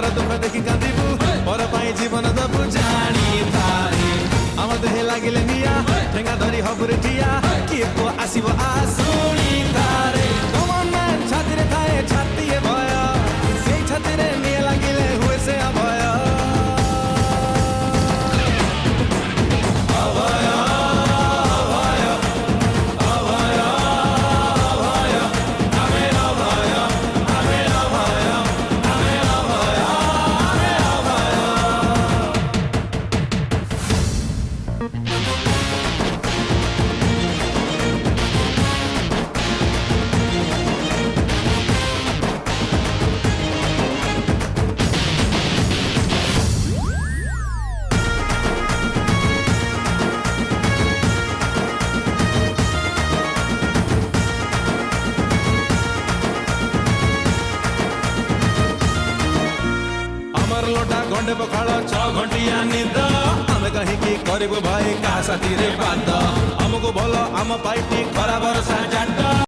पर दुख देखि कांदिबु पर पाई जीवन दबु जानी थारे आम देहे लागिले निया ठेंगा धरी हबुरे ठिया किए को आसीबो आसुनी थारे कमन छातिरे थाए छातिए भय सेई छातिरे निया लागिले हुए से अभय लोटा घंटे पखाड़ 6 घंटिया निद आम कहीं करू भाई क्या साथी रे बात हमको भल आम पाइटी खरा बरसा जाट।